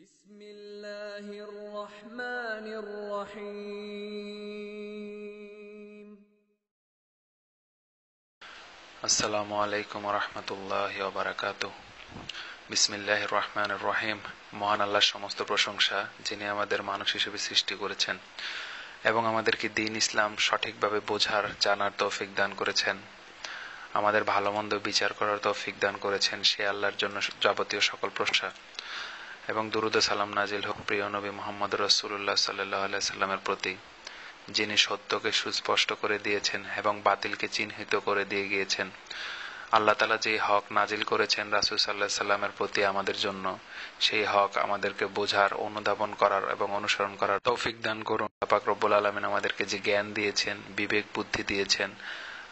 بسم الله الرحمن الرحيم আসসালামু আলাইকুম রহমতুল্লাহি ওয়া বারাকাতুহ। বিসমিল্লাহির রহমানির রহিম। মহান আল্লাহর সমস্ত প্রশংসা, যিনি আমাদের মানুষ হিসেবে সৃষ্টি করেছেন এবং আমাদেরকে দ্বীন ইসলাম সঠিকভাবে বোঝার জানার তৌফিক দান করেছেন, আমাদের ভালো মন্দ বিচার করার তৌফিক দান করেছেন। সে আল্লাহর জন্য যাবতীয় সকল প্রশংসা এবং দুরূদ ও সালাম নাজিল হোক প্রিয় নবী মুহাম্মদ রাসূলুল্লাহ সাল্লাল্লাহু আলাইহি সাল্লামের প্রতি, যিনি সত্যকে সুস্পষ্ট করে দিয়েছেন এবং বাতিলকে চিহ্নিত করে দিয়ে গিয়েছেন। আল্লাহ তাআলা যে হক নাজিল করেছেন রাসূল সাল্লাল্লাহু আলাইহি সাল্লামের প্রতি আমাদের জন্য, সেই হক আমাদেরকে বোঝার, অনুধাবন করার এবং অনুসরণ করার তৌফিক দান করুন। আল্লাহ পাক রব্বুল আলামিন আমাদেরকে যে জ্ঞান দিয়েছেন, বিবেক বুদ্ধি দিয়েছেন,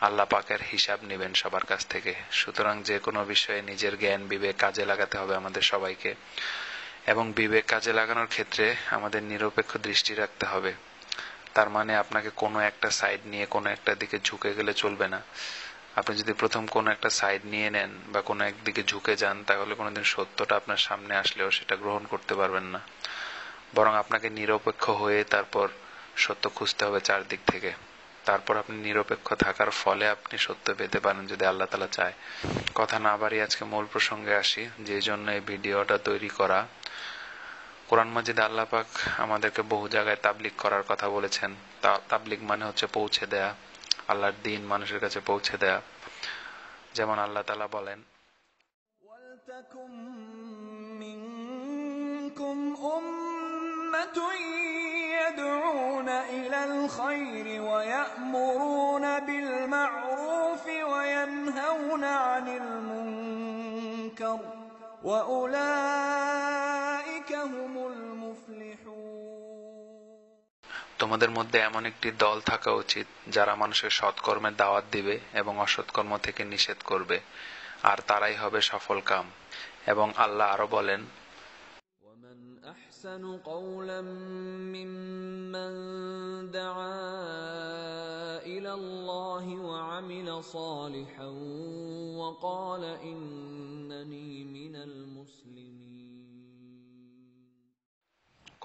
আল্লাহ পাকের হিসাব নেবেন সবার কাছ থেকে। সুতরাং যে কোনো বিষয়ে নিজের জ্ঞান বিবেক কাজে লাগাতে হবে আমাদের সবাইকে, এবং বিবেক কাজে লাগানোর ক্ষেত্রে আমাদের নিরপেক্ষ দৃষ্টি রাখতে হবে। তার মানে আপনাকে কোনো একটা সাইড নিয়ে কোনো একটা দিকে ঝুঁকে গেলে চলবে না। আপনি যদি প্রথম কোনো একটা সাইড নিয়ে নেন বা কোনো একদিকে ঝুঁকে যান, তাহলে কোনোদিন সত্যটা আপনার সামনে আসলেও সেটা গ্রহণ করতে পারবেন না। বরং আপনাকে নিরপেক্ষ হয়ে তারপর সত্য খুঁজতে হবে চারদিক থেকে। তারপর আপনি নিরপেক্ষ থাকার ফলে আপনি সত্য পেতে পারেন যদি আল্লাহ তাআলা চায়। কথা না বাড়িয়ে আজকে মূল প্রসঙ্গে আসি, যে জন্য এই ভিডিওটা তৈরি করা। কোরআন মাজিদে আল্লাহ পাক আমাদেরকে বহু জায়গায় তাবলীগ করার কথা বলেছেন। তাবলীগ মানে হচ্ছে পৌঁছে দেয়া, আল্লাহর দ্বীন মানুষের কাছে পৌঁছে দেয়া। যেমন আল্লাহ তাআলা বলেন, ولتكن منكم أمة يدعون إلى الخير ويأمرون بالمعروف وينهون عن المنكر وأولئك هم المفلحون। তোমাদের মধ্যে এমন একটি দল থাকা উচিত যারা মানুষের সৎকর্মের দাওয়াত দিবে এবং অসৎকর্ম থেকে নিষেধ করবে, আর তারাই হবে সফল কাম। এবং আল্লাহ আরো বলেন, ومن أحسن قولا ممن دعا إلى الله وعمل صالحا وقال إنني من المسلمين।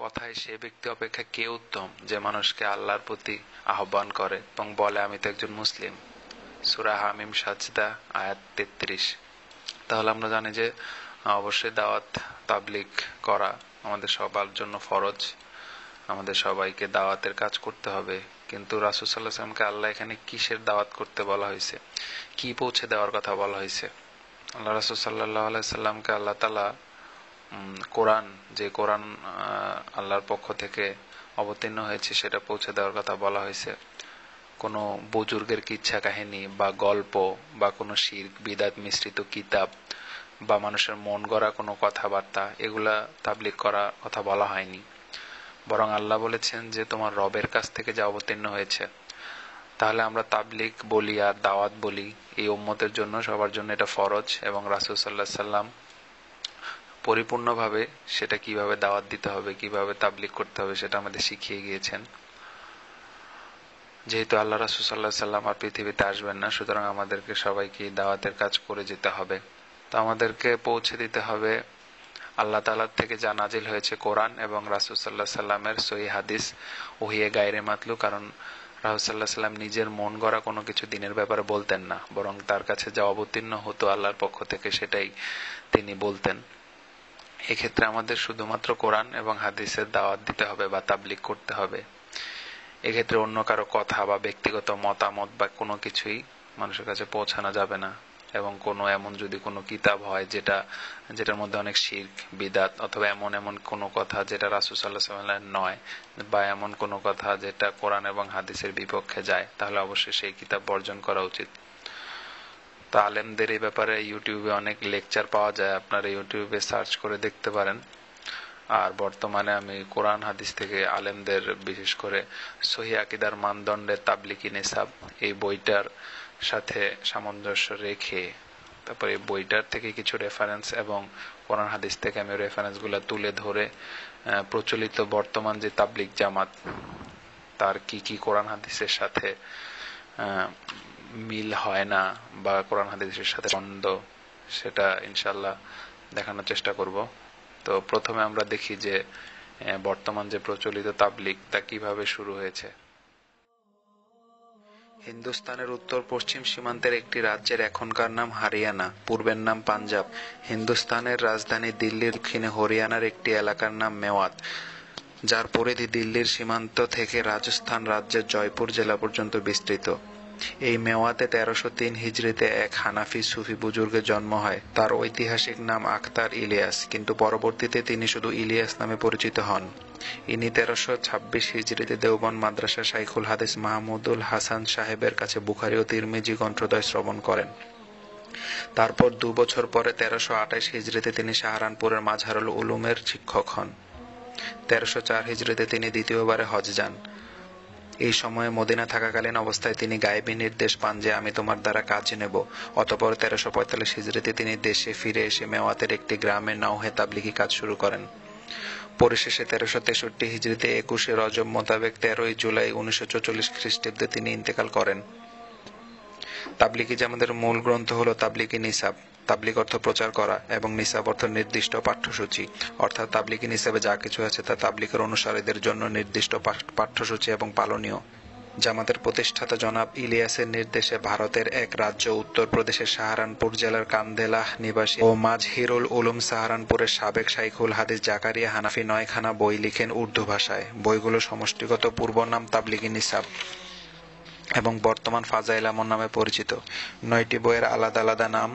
কথায় সে ব্যক্তি অপেক্ষা কে উত্তম যে মানুষকে আল্লাহর প্রতি আহ্বান করে এবং বলে আমি তো একজন মুসলিম। সূরা হামিম সাজদা আয়াত 33। তাহলে আমরা জানি যে অবশ্যই দাওয়াত তাবলীগ করা আমাদের সবার জন্য ফরজ। আমাদের সবাইকে দাওয়াতের কাজ করতে হবে। কিন্তু রাসূল সাল্লাল্লাহু আলাইহি ওয়াসাল্লামকে আল্লাহ এখানে কিসের দাওয়াত করতে বলা হয়েছে, কি পৌঁছে দেওয়ার কথা বলা হয়েছে? আল্লাহ রাসূল সাল্লাল্লাহু আলাইহি ওয়াসাল্লামকে আল্লাহ তাআলা কোরআন, যে কোরআন আল্লাহর পক্ষ থেকে অবতীর্ণ হয়েছে, সেটা পৌঁছে দেওয়ার কথা বলা হয়েছে। কোনো বুজুর্গের কিচ্ছা কাহিনী বা গল্প বা কোনো শিরক বিদআত মিশ্রিত কিতাব বা মানুষের মন গড়া কোনো কথাবার্তা, এগুলা তাবলীগ করার কথা বলা হয়নি। বরং আল্লাহ বলেছেন যে তোমার রবের কাছ থেকে যা অবতীর্ণ হয়েছে। তাহলে আমরা তাবলীগ বলি আর দাওয়াত বলি, এই উম্মতের জন্য, সবার জন্য এটা ফরজ। এবং রাসূল সাল্লাল্লাহু আলাইহি সাল্লাম পরিপূর্ণভাবে সেটা কিভাবে দাওয়াত দিতে হবে, কিভাবে তাবলীগ করতে হবে, সেটা আমাদের শিখিয়ে গিয়েছেন। যেহেতু আল্লাহ রাসূল সাল্লাল্লাহু আলাইহি সাল্লাম আর পৃথিবীতে আসবেন না, সুতরাং আমাদেরকে সবাইকে দাওয়াতের কাজ করে যেতে হবে। তো আমাদেরকে পৌঁছে দিতে হবে আল্লাহ তাআলার থেকে যা নাজিল হয়েছে কোরআন এবং রাসূল সাল্লাল্লাহু আলাইহি সাল্লামের সহিহ হাদিস, ওহিয়ে গায়রে মাতলু। কারণ রাসূল সাল্লাল্লাহু আলাইহি সাল্লাম নিজের মন গড়া কোনো কিছু দিনের ব্যাপারে বলতেন না, বরং তার কাছে যা অবতীর্ণ হতো আল্লাহর পক্ষ থেকে সেটাই তিনি বলতেন। এক্ষেত্রে আমাদের শুধুমাত্র কোরআন এবং হাদিসের দাওয়াত দিতে হবে বা তাবলীগ করতে হবে। এক্ষেত্রে অন্য কারো কথা বা ব্যক্তিগত মতামত বা কোনো কিছুই মানুষের কাছে পৌঁছানো যাবে না। এবং কোনো এমন যদি কোনো কিতাব হয় যেটার মধ্যে অনেক শিরক বিদআত অথবা এমন কোনো কথা যেটা রাসূল সাল্লাল্লাহু আলাইহি ওয়াসাল্লাম নয়, বা এমন কোনো কথা যেটা কোরআন এবং হাদিসের বিপক্ষে যায়, তাহলে অবশ্যই সেই কিতাব বর্জন করা উচিত। তো আলেমদের এই ব্যাপারে ইউটিউবে অনেক লেকচার পাওয়া যায়, আপনারা ইউটিউবে সার্চ করে দেখতে পারেন। আর বর্তমানে আমি কোরআন হাদিস থেকে আলেমদের, বিশেষ করে সহিহ আকীদার মানদণ্ডে তাবলীগি নিসাব, এই বইটার সাথে সামঞ্জস্য রেখে তারপর এই বইটার থেকে কিছু রেফারেন্স এবং কোরআন হাদিস থেকে আমি রেফারেন্সগুলো তুলে ধরে প্রচলিত বর্তমান যে তাবলীগ জামাত, তার কি কি কোরআন হাদিসের সাথে মিল হয় না বা কোরআন হাদিসের সাথে দ্বন্দ্ব, সেটা ইনশাআল্লাহ দেখানোর চেষ্টা করব। তো তো প্রথমে আমরা দেখি যে বর্তমান যে প্রচলিত তাবলিগ তা কিভাবে শুরু হয়েছে। হিন্দুস্তানের উত্তর পশ্চিম সীমান্তের একটি রাজ্যের এখনকার নাম হরিয়ানা, পূর্বের নাম পাঞ্জাব। হিন্দুস্তানের রাজধানী দিল্লির দক্ষিণে হরিয়ানার একটি এলাকার নাম মেওয়াত, যার পরিধি দিল্লির সীমান্ত থেকে রাজস্থান রাজ্যের জয়পুর জেলা পর্যন্ত বিস্তৃত। এই মেওয়াতে 1303 হিজরিতে এক হানাফি সুফি বুজুর্গের জন্ম হয়। তার ঐতিহাসিক নাম আখতার ইলিয়াস, কিন্তু পরবর্তীতে তিনি শুধু ইলিয়াস নামে পরিচিত হন। ইনি 1326 হিজরিতে দেওবন্দ মাদ্রাসার শাইখুল হাদিস মাহমুদুল হাসান সাহেবের কাছে বুখারী ও তিরমিজি গ্রন্থদ্বয় শ্রবণ করেন। তারপর 2 বছর পরে 1328 হিজরিতে তিনি সাহারানপুরের মাজহারুল উলুমের শিক্ষক হন। 1304 হিজরিতে তিনি দ্বিতীয়বারে হজ যান। এই সময়ে মদিনা থাকাকালীন অবস্থায় তিনি গায়েবী নির্দেশ পান যে আমি তোমার দ্বারা কাজ নেব। অতঃপর 1345 হিজরিতে তিনি দেশে ফিরে এসে মেওয়াতের একটি গ্রামে নওহে তাবলিগি কাজ শুরু করেন। পরিশেষে 1363 হিজরিতে 21 রজব মোতাবেক 13 জুলাই 1944 খ্রিস্টাব্দে তিনি ইন্তেকাল করেন। তাবলিগি জামাতের মূল গ্রন্থ হলো তাবলিগি নিসাব। তাবলিগ অর্থ প্রচার করা এবং নিসাব অর্থ নির্দিষ্ট পাঠ্যসূচি, অর্থাৎ তাবলিগি নিসাবে যা কিছু আছে তা তাবলিগের অনুসারীদের জন্য নির্দিষ্ট পাঠ্যসূচি এবং পালনীয়। জামাতের প্রতিষ্ঠাতা জনাব ইলিয়াসের নির্দেশে ভারতের এক রাজ্য উত্তর প্রদেশের সাহারানপুর জেলার কান্দেলাহ নিবাসী ও মাজহিরুল উলুম সাহারানপুরের সাবেক শাইখুল হাদিস জাকারিয়া হানাফি 9খানা বই লিখেন উর্দু ভাষায়। বইগুলো সমষ্টিগত পূর্ব নাম তাবলিগি নিসাব এবং বর্তমান ফাজাইল আমল নামে পরিচিত। 9টি বইয়ের আলাদা আলাদা নাম: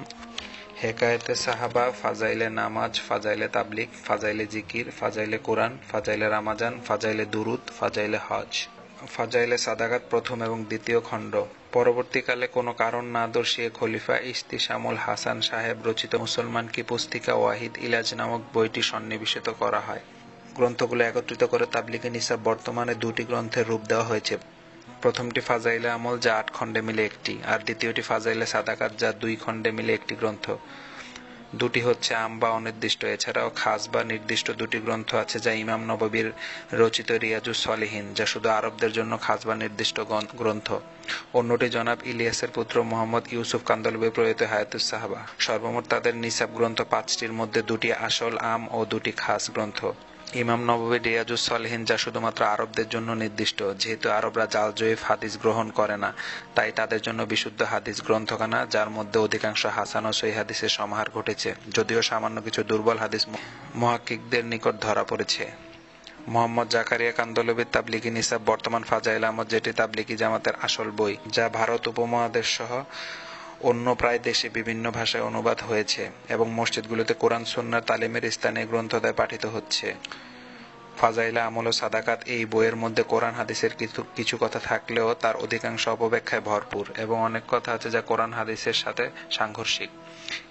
হেকায়েতে সাহাবা, ফাজাইলে নামাজ, ফাজাইলে তাবলিগ, ফাজাইলে জিকির, ফাজাইলে কোরআন, ফাজাইলে রামাজান, ফাজাইলে দুরুদ, ফাজাইলে হজ। ফাজাইলে সাদাকাত প্রথম এবং দ্বিতীয় খণ্ড। পরবর্তীকালে কোনো কারণ না দর্শিয়ে খলিফা ইস্তিশামুল হাসান সাহেব রচিত মুসলমান কি পুস্তিকা ওয়াহিদ ইলাজ নামক বইটি সন্নিবেশিত করা হয়। গ্রন্থগুলো একত্রিত করে তাবলিগি নিসাব বর্তমানে 2টি গ্রন্থের রূপ দেওয়া হয়েছে। প্রথমটি ফাজাইলে আমল, যা 8 খণ্ডে মিলে একটি, আর দ্বিতীয়টি ফাজাইলে সাদাকাত, যা 2 খণ্ডে মিলে একটি গ্রন্থ। দুটি হচ্ছে আম বা অনির্দিষ্ট। এছাড়াও খাস বা নির্দিষ্ট 2টি গ্রন্থ আছে, যা ইমাম নববীর রচিত রিয়াজুস সলিহিন, যা শুধু আরবদের জন্য খাস বা নির্দিষ্ট গ্রন্থ। অন্যটি জনাব ইলিয়াসের পুত্র মোহাম্মদ ইউসুফ কান্দলবী প্রয়াত হায়াতুস সাহাবা। সর্বমোট তাদের নিসাব গ্রন্থ 5টির মধ্যে 2টি আসল আম ও 2টি খাস গ্রন্থ। ইমাম নববীর রিয়াজুস সলিহিন, যা শুধুমাত্র আরবদের জন্য নির্দিষ্ট। যেহেতু আরবরা জাল জয়ীফ হাদিস গ্রহণ করে না, তাই তাদের জন্য বিশুদ্ধ হাদিস গ্রন্থখানা, যার মধ্যে অধিকাংশ হাসান ও সহিহ হাদিসের সমাহার ঘটেছে, যদিও সামান্য কিছু দুর্বল হাদিস মুহাক্কিকদের নিকট ধরা পড়েছে। মোহাম্মদ জাকারিয়া কান্দলবীর তাবলিগি নিসাব বর্তমান ফাজাইল আমল, যেটি তাবলিগি জামাতের আসল বই, যা ভারত উপমহাদেশ সহ অন্য প্রায় দেশে বিভিন্ন ভাষায় অনুবাদ হয়েছে এবং মসজিদগুলোতে কোরআন সুন্নাহর তালিমের স্থানে গ্রন্থদ্বয় পাঠিত হচ্ছে। ফাজাইলে আমল ও সাদাকাত এই বইয়ের মধ্যে কোরআন হাদিসের কিছু কথা থাকলেও তার অধিকাংশ অপব্যাখ্যায় ভরপুর এবং অনেক কথা আছে যা কোরআন হাদিসের সাথে সাংঘর্ষিক।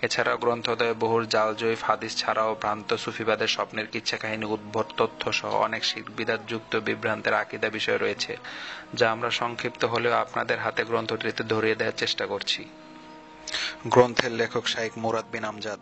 এছাড়াও গ্রন্থদ্বয়ে বহুর জাল জয়ীফ হাদিস ছাড়াও ভ্রান্ত সুফিবাদের স্বপ্নের কিচ্ছা কাহিনী, উদ্ভট তথ্য সহ অনেক শিরক বিদআত যুক্ত বিভ্রান্তের আকীদা বিষয় রয়েছে, যা আমরা সংক্ষিপ্ত হলেও আপনাদের হাতে গ্রন্থটিতে ধরিয়ে দেওয়ার চেষ্টা করছি। গ্রন্থের লেখক শাইখ মুরাদ বিন আমজাদ।